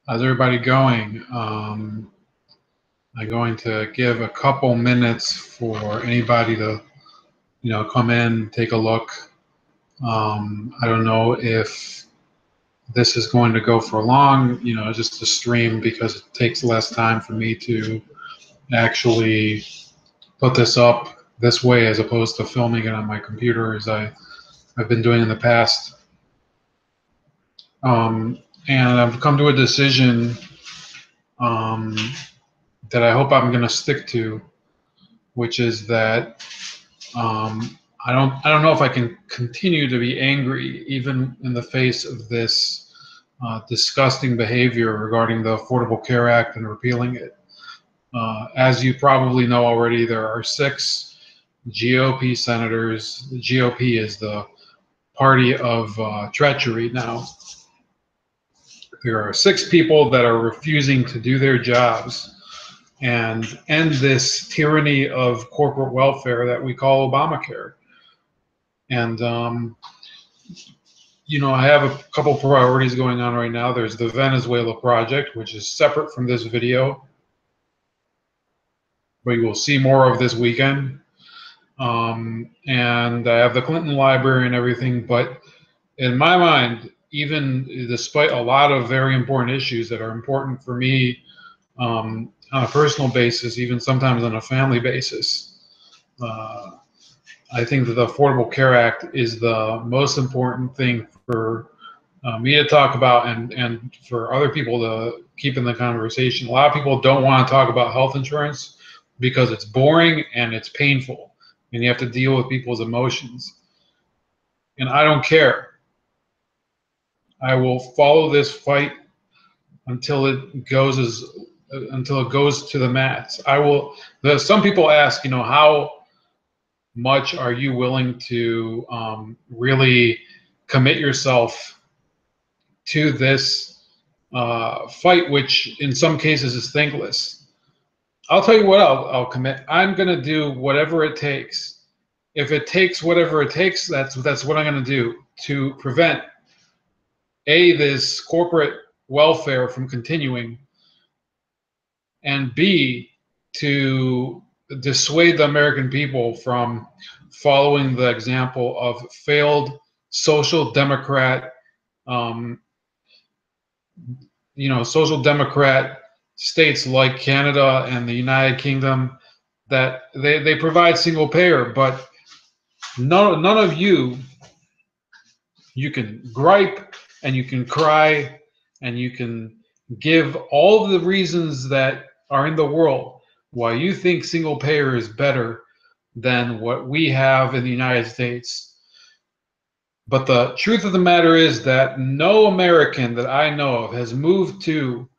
How's everybody going? I'm going to give a couple minutes for anybody to, come in, take a look. I don't know if this is going to go for long, just a stream, because it takes less time for me to actually put this up this way as opposed to filming it on my computer as I've been doing in the past. And I've come to a decision that I hope I'm going to stick to, which is that I don't know if I can continue to be angry even in the face of this disgusting behavior regarding the Affordable Care Act and repealing it. As you probably know already, there are 6 GOP senators. The GOP is the party of treachery now. There are 6 people that are refusing to do their jobs and end this tyranny of corporate welfare that we call Obamacare. And, I have a couple priorities going on right now. There's the Venezuela project, which is separate from this video, but you will see more of this weekend. And I have the Clinton Library and everything, but in my mind, even despite a lot of very important issues that are important for me on a personal basis, even sometimes on a family basis, I think that the Affordable Care Act is the most important thing for me to talk about and for other people to keep in the conversation. A lot of people don't want to talk about health insurance because it's boring and it's painful, and you have to deal with people's emotions. And I don't care. I will follow this fight until it goes to the mats. Some people ask, how much are you willing to really commit yourself to this fight, which in some cases is thankless. I'll tell you what I'll commit. I'm going to do whatever it takes. If it takes whatever it takes, that's what I'm going to do to prevent this corporate welfare from continuing, and B, to dissuade the American people from following the example of failed social democrat, social democrat states like Canada and the United Kingdom, that they provide single payer, but none of you can gripe and you can cry and you can give all the reasons that are in the world why you think single payer is better than what we have in the United States. But the truth of the matter is that no American that I know of has moved to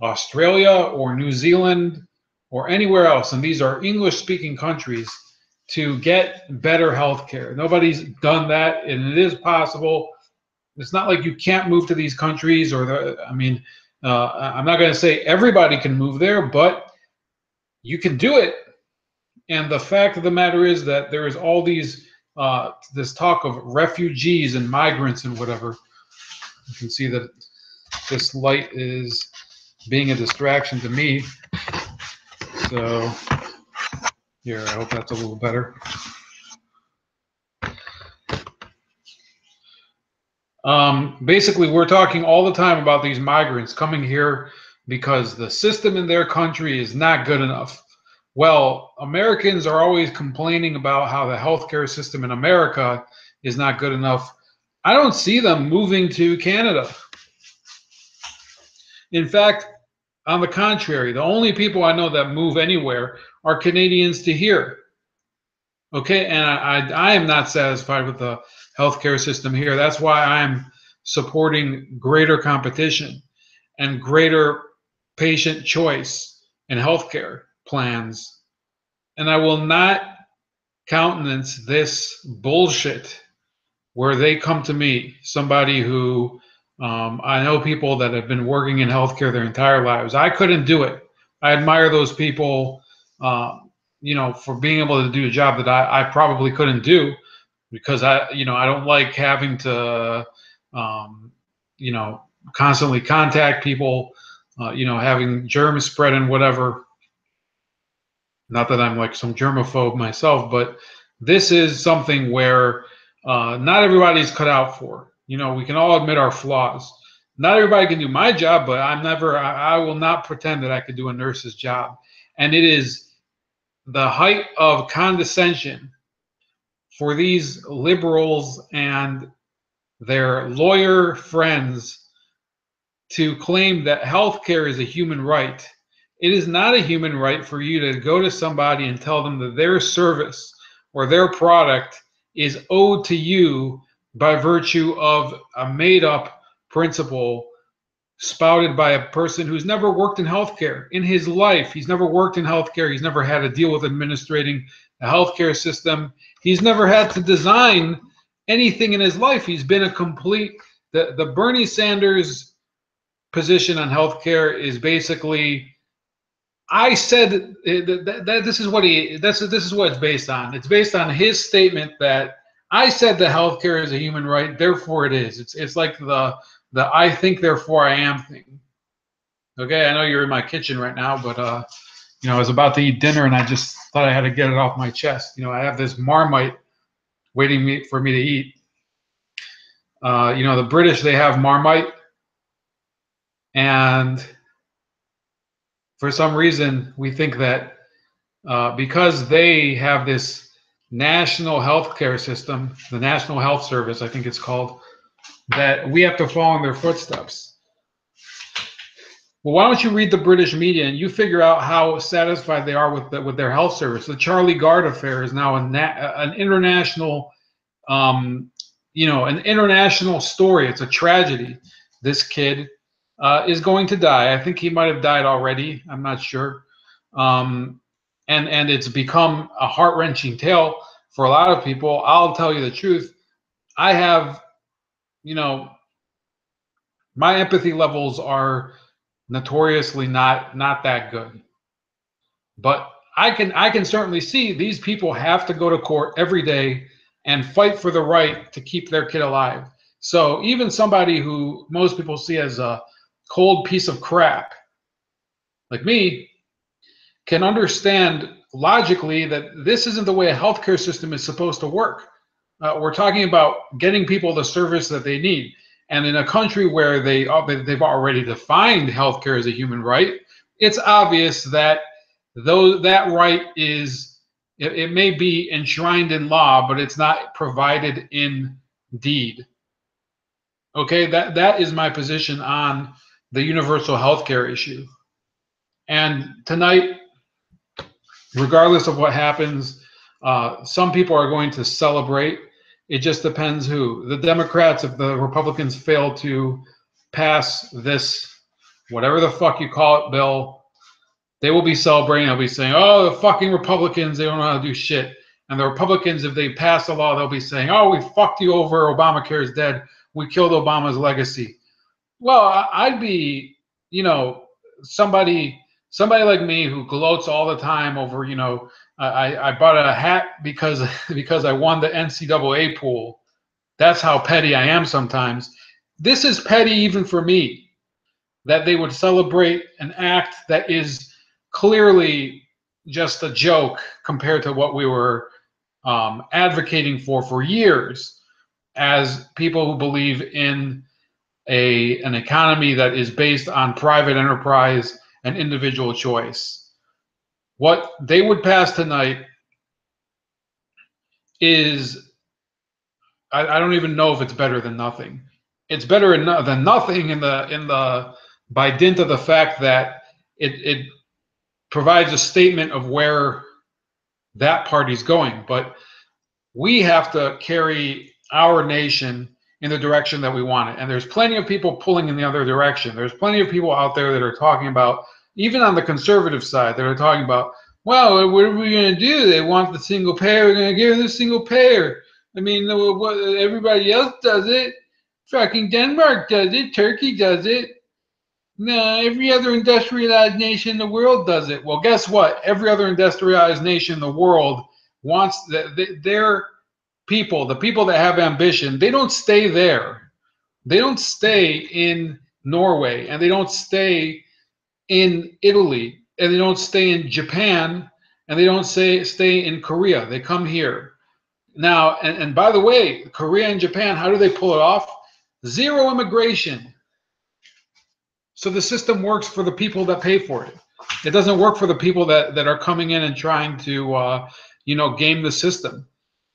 Australia or New Zealand or anywhere else, and these are English-speaking countries, to get better health care. Nobody's done that, and it is possible. It's not like you can't move to these countries, I'm not going to say everybody can move there, but you can do it. And the fact of the matter is that there is all these this talk of refugees and migrants and whatever. You can see that this light is being a distraction to me. So here, I hope that's a little better. Basically, we're talking all the time about these migrants coming here because the system in their country is not good enough. Well, Americans are always complaining about how the healthcare system in America is not good enough. I don't see them moving to Canada. In fact, on the contrary, the only people I know that move anywhere are Canadians to here. Okay, and I am not satisfied with the healthcare system here. That's why I'm supporting greater competition and greater patient choice in healthcare plans. And I will not countenance this bullshit where they come to me, somebody who I know people that have been working in healthcare their entire lives. I couldn't do it. I admire those people, for being able to do a job that I probably couldn't do, because I don't like having to, constantly contact people. having germs spread and whatever. Not that I'm like some germaphobe myself, but this is something where not everybody's cut out for. We can all admit our flaws. Not everybody can do my job, but I will not pretend that I could do a nurse's job. And it is the height of condescension for these liberals and their lawyer friends to claim that healthcare is a human right. It is not a human right for you to go to somebody and tell them that their service or their product is owed to you by virtue of a made-up principle spouted by a person who's never worked in healthcare in his life. He's never worked in healthcare. He's never had to deal with administrating a healthcare system. He's never had to design anything in his life. He's been a complete, the Bernie Sanders position on healthcare is basically, I said that this is what this is what it's based on. It's based on his statement that I said that healthcare is a human right, therefore it is. It's like the I think therefore I am thing. Okay, I know you're in my kitchen right now, but I was about to eat dinner and I just thought I had to get it off my chest. I have this Marmite waiting for me to eat. The British, they have Marmite, and for some reason we think that because they have this national health care system, the National Health Service, I think it's called, that we have to follow in their footsteps. Well, why don't you read the British media and you figure out how satisfied they are with their health service? The Charlie Gard affair is now an international, an international story. It's a tragedy. This kid is going to die. I think he might have died already. I'm not sure. And it's become a heart-wrenching tale for a lot of people. I'll tell you the truth. I have, my empathy levels are notoriously not that good. But I can certainly see these people have to go to court every day and fight for the right to keep their kid alive. So even somebody who most people see as a cold piece of crap, like me, can understand logically that this isn't the way a healthcare system is supposed to work. We're talking about getting people the service that they need. And in a country where they've already defined healthcare as a human right, it's obvious that though that right is, it may be enshrined in law, but it's not provided in deed. Okay, that is my position on the universal healthcare issue. And tonight, regardless of what happens, some people are going to celebrate. It just depends who. The Democrats, if the Republicans fail to pass this, whatever the fuck you call it, bill, they will be celebrating. They'll be saying, oh, the fucking Republicans, they don't know how to do shit. And the Republicans, if they pass a law, they'll be saying, oh, we fucked you over. Obamacare is dead. We killed Obama's legacy. Well, I'd be, somebody like me who gloats all the time over, I bought a hat because I won the NCAA pool. That's how petty I am sometimes. This is petty even for me, that they would celebrate an act that is clearly just a joke compared to what we were advocating for years as people who believe in an economy that is based on private enterprise and individual choice. What they would pass tonight is, I don't even know if it's better than nothing. It's better than nothing in the by dint of the fact that it provides a statement of where that party's going. But we have to carry our nation in the direction that we want it. And there's plenty of people pulling in the other direction. There's plenty of people out there that are talking about, even on the conservative side, that are talking about, well, what are we going to do? They want the single payer. We're going to give them the single payer. I mean, everybody else does it. Fucking Denmark does it. Turkey does it. No, every other industrialized nation in the world does it. Well, guess what? Every other industrialized nation in the world wants their people, the people that have ambition, they don't stay there. They don't stay in Norway, and they don't stay in Italy, and they don't stay in Japan, and they don't stay in Korea. They come here. Now, and by the way, Korea and Japan, how do they pull it off? Zero immigration. So the system works for the people that pay for it. It doesn't work for the people that are coming in and trying to, game the system.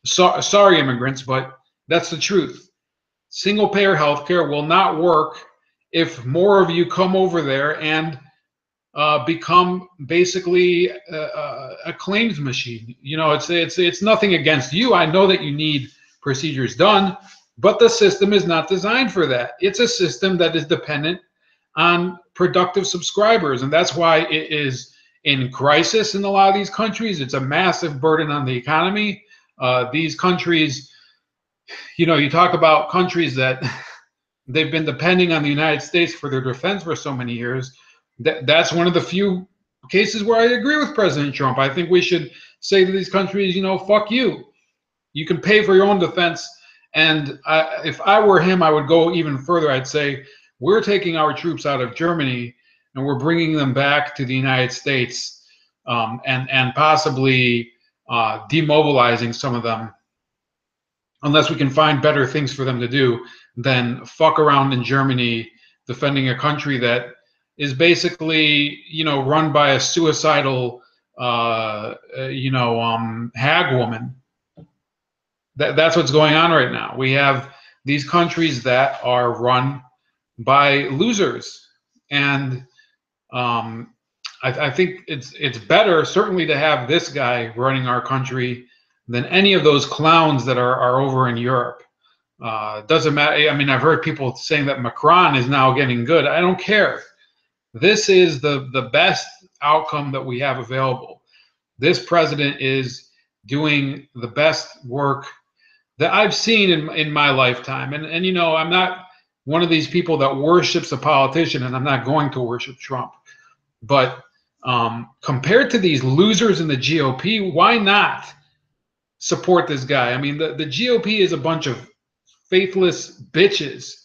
Sorry, immigrants, but that's the truth. Single payer healthcare will not work if more of you come over there and become basically a claims machine. It's nothing against you. I know that you need procedures done, but the system is not designed for that. It's a system that is dependent on productive subscribers, and that's why it is in crisis in a lot of these countries. It's a massive burden on the economy. These countries, you talk about countries that they've been depending on the United States for their defense for so many years. That's one of the few cases where I agree with President Trump. I think we should say to these countries, fuck you. You can pay for your own defense. And if I were him, I would go even further. I'd say we're taking our troops out of Germany and we're bringing them back to the United States, and possibly demobilizing some of them, unless we can find better things for them to do than fuck around in Germany defending a country that is basically, run by a suicidal, hag woman. That's what's going on right now. We have these countries that are run by losers, and I think it's better certainly to have this guy running our country than any of those clowns that are over in Europe. Doesn't matter. I mean, I've heard people saying that Macron is now getting good. I don't care. This is the best outcome that we have available. This president is doing the best work that I've seen in my lifetime. And I'm not one of these people that worships a politician, and I'm not going to worship Trump. But compared to these losers in the GOP, why not support this guy? I mean, the GOP is a bunch of faithless bitches.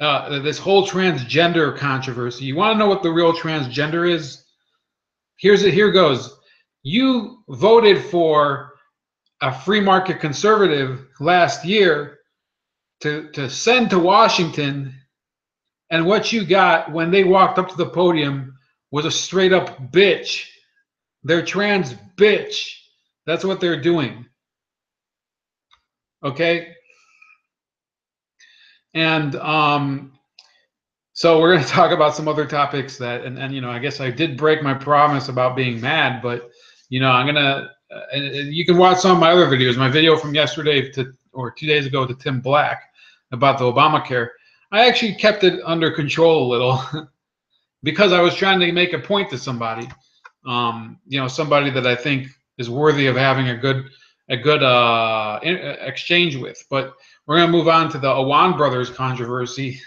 This whole transgender controversy. You want to know what the real transgender is? Here goes. You voted for a free market conservative last year to send to Washington, and what you got when they walked up to the podium was a straight up bitch. They're trans bitch. That's what they're doing. Okay? And so we're going to talk about some other topics that, and I guess I did break my promise about being mad, but I'm going to, you can watch some of my other videos. My video from yesterday or 2 days ago to Tim Black about the Obamacare. I actually kept it under control a little because I was trying to make a point to somebody, somebody that I think is worthy of having a good exchange with. But we're going to move on to the Awan brothers controversy.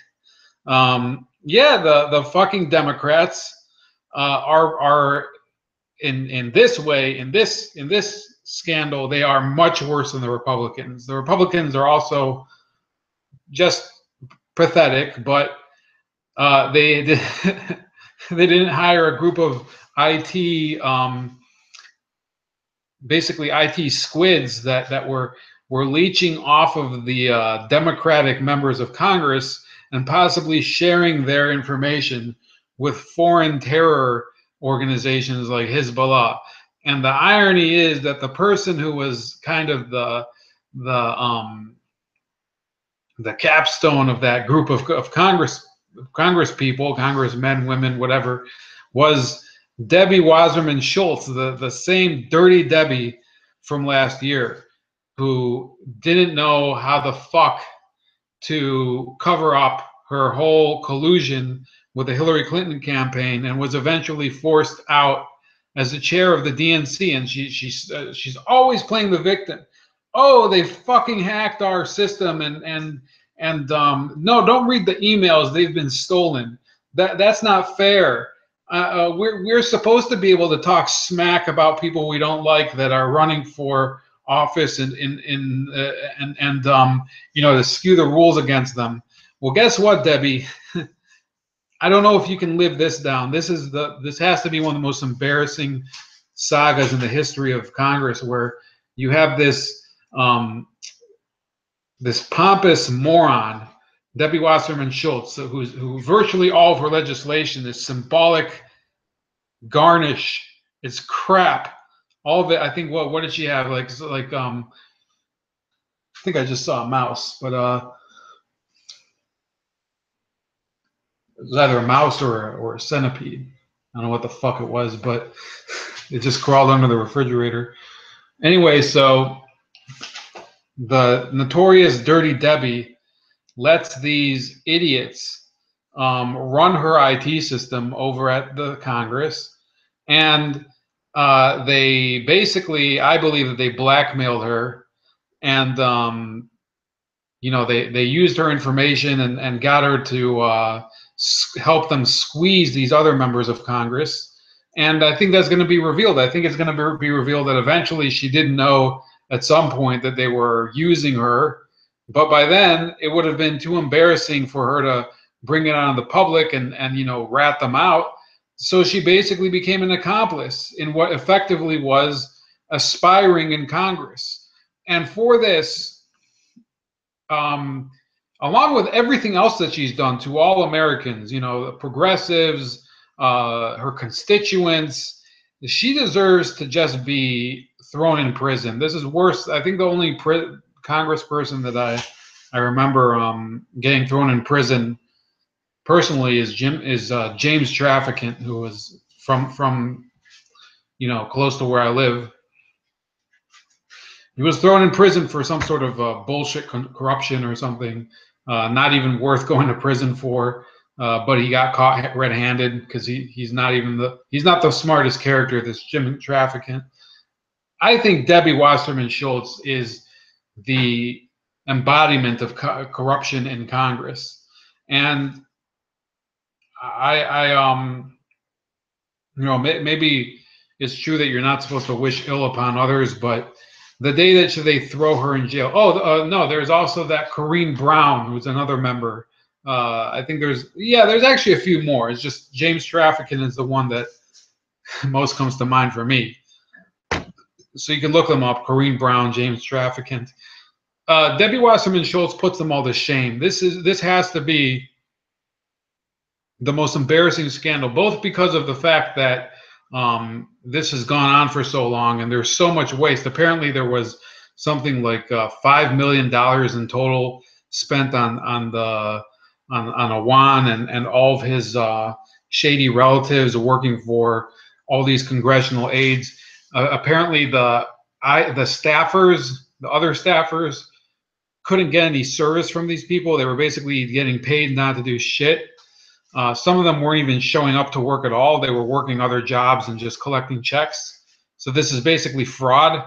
The fucking Democrats are in this way, in this scandal, they are much worse than the Republicans. The Republicans are also just pathetic, but they they didn't hire a group of IT, basically IT squids that were leeching off of the Democratic members of Congress and possibly sharing their information with foreign terror organizations like Hezbollah. And the irony is that the person who was kind of the capstone of that group of Congress people, congressmen, women, whatever, was Debbie Wasserman Schultz, the same dirty Debbie from last year, who didn't know how the fuck to cover up her whole collusion with the Hillary Clinton campaign, and was eventually forced out as the chair of the DNC. And she's always playing the victim. Oh, they fucking hacked our system, and no, don't read the emails. They've been stolen. That's not fair. We're supposed to be able to talk smack about people we don't like that are running for office and to skew the rules against them. Well, guess what, Debbie? I don't know if you can live this down. This has to be one of the most embarrassing sagas in the history of Congress, where you have this pompous moron, Debbie Wasserman Schultz, who virtually all of her legislation is symbolic garnish. It's crap. All of it. I think what did she have? I think I just saw a mouse, but it was either a mouse or a centipede. I don't know what the fuck it was, but it just crawled under the refrigerator. Anyway, so the notorious Dirty Debbie lets these idiots run her IT system over at the Congress, and they basically, I believe that they blackmailed her, and they used her information and got her to help them squeeze these other members of Congress. And I think that's going to be revealed. I think it's going to be revealed that eventually she didn't know at some point that they were using her. But by then, it would have been too embarrassing for her to bring it on the public and rat them out. So she basically became an accomplice in what effectively was aspiring in Congress. And for this, along with everything else that she's done to all Americans, the progressives, her constituents, she deserves to just be thrown in prison. This is worse. I think the only congressperson that I remember getting thrown in prison personally is James Traficant, who was from close to where I live. He was thrown in prison for some sort of bullshit corruption or something, not even worth going to prison for. But he got caught red-handed because he's not the smartest character. This Jim Traficant. I think Debbie Wasserman Schultz is the embodiment of corruption in Congress, and maybe it's true that you're not supposed to wish ill upon others, but the day that they throw her in jail. Oh, no, there's also that Corrine Brown, who's another member. I think there's actually a few more. It's just James Traficant is the one that most comes to mind for me. So you can look them up: Corrine Brown, James Traficant. Debbie Wasserman Schultz puts them all to shame. This has to be the most embarrassing scandal, both because of the fact that this has gone on for so long and there's so much waste. Apparently, there was something like $5 million in total spent on Awan and all of his shady relatives working for all these congressional aides. Apparently, the staffers, the other staffers, couldn't get any service from these people. They were basically getting paid not to do shit. Some of them weren't even showing up to work at all. They were working other jobs and just collecting checks. So this is basically fraud.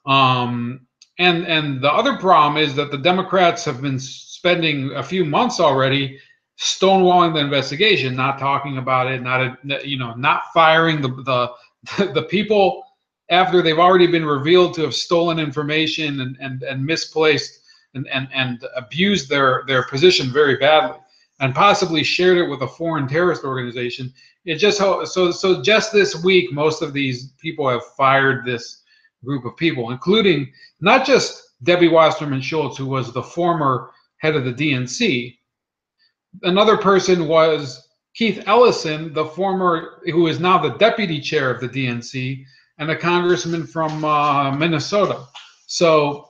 And the other problem is that the Democrats have been spending a few months already stonewalling the investigation, not talking about it, not firing the people after they've already been revealed to have stolen information and misplaced and abused their position very badly, and possibly shared it with a foreign terrorist organization. It just so just this week, most of these people have fired this group of people, including not just Debbie Wasserman Schultz, who was the former head of the DNC. Another person was Keith Ellison, who is now the deputy chair of the DNC, and a congressman from Minnesota. So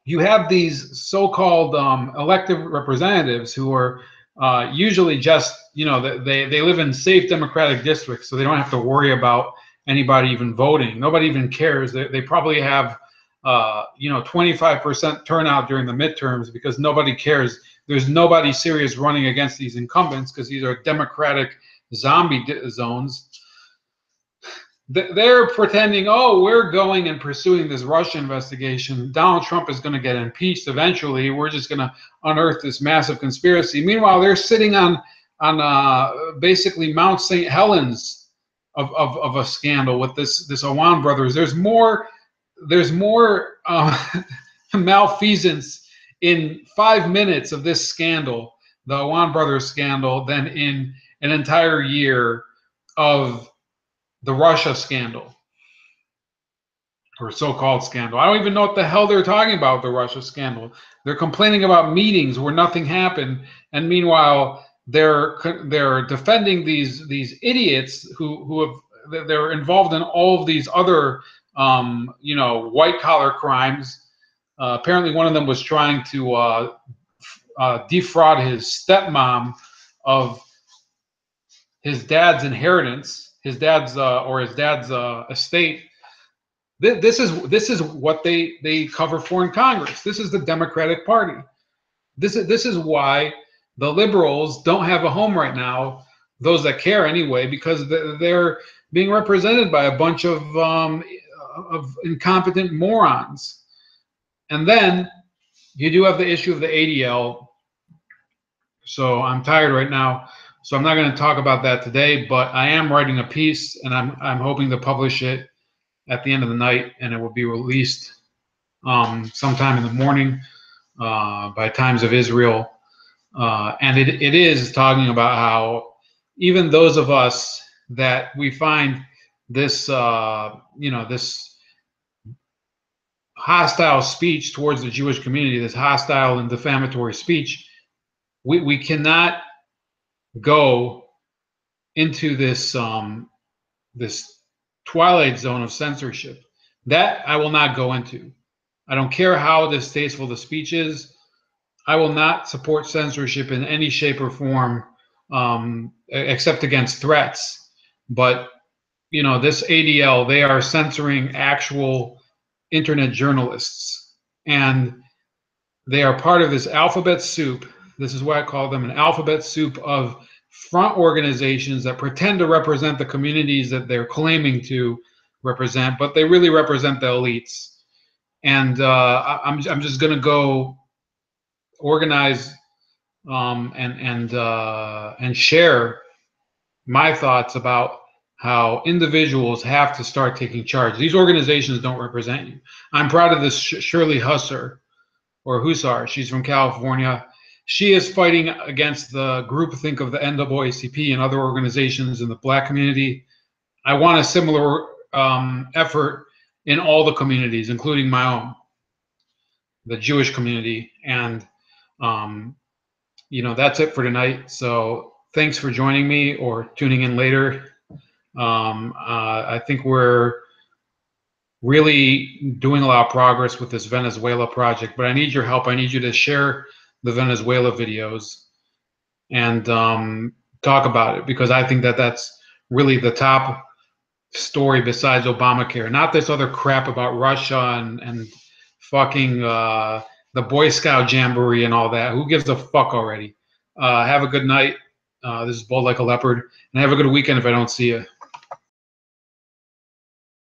you have these so-called elected representatives who are usually just, they live in safe Democratic districts, so they don't have to worry about anybody even voting. Nobody even cares. They probably have, 25% turnout during the midterms because nobody cares. There's nobody serious running against these incumbents because these are Democratic zombie zones. They're pretending, we're going and pursuing this Russia investigation. Donald Trump is going to get impeached eventually. We're just going to unearth this massive conspiracy. Meanwhile, they're sitting on basically Mount St. Helens of a scandal with this Awan brothers. There's more malfeasance in 5 minutes of this scandal the Awan brothers scandal than in an entire year of the Russia scandal, or so-called scandal. I don't even know what the hell they're talking about, the Russia scandal. They're complaining about meetings where nothing happened, and meanwhile they're defending these idiots who have, they're involved in all of these other white collar crimes. Apparently one of them was trying to defraud his stepmom of his dad's inheritance, his dad's estate. This is what they cover for in Congress. This is the Democratic Party. This is why the liberals don't have a home right now, those that care anyway, because they're being represented by a bunch of incompetent morons. And then you do have the issue of the ADL. So I'm tired right now, so I'm not going to talk about that today, but I am writing a piece, and I'm hoping to publish it at the end of the night, and it will be released sometime in the morning by Times of Israel. And it is talking about how even those of us that we find this, this hostile speech towards the Jewish community, this hostile and defamatory speech, we cannot go into this this twilight zone of censorship. That I will not go into. I don't care how distasteful the speech is. I will not support censorship in any shape or form, except against threats. But this ADL, they are censoring actual internet journalists, and they are part of this alphabet soup. This is why I call them an alphabet soup of front organizations that pretend to represent the communities that they're claiming to represent, but they really represent the elites. And I'm just going to go organize and share my thoughts about how individuals have to start taking charge. These organizations don't represent you. I'm proud of this Shirley Husser, or Hussar. She's from California. She is fighting against the groupthink of the NAACP and other organizations in the Black community. I want a similar effort in all the communities, including my own, the Jewish community. And that's it for tonight. So thanks for joining me or tuning in later. I think we're really doing a lot of progress with this Venezuela project, but I need your help. I need you to share the Venezuela videos and talk about it, because I think that that's really the top story besides Obamacare, not this other crap about Russia and fucking the Boy Scout Jamboree and all that. Who gives a fuck already? Have a good night. This is Bold Like a Leopard, and have a good weekend if I don't see you.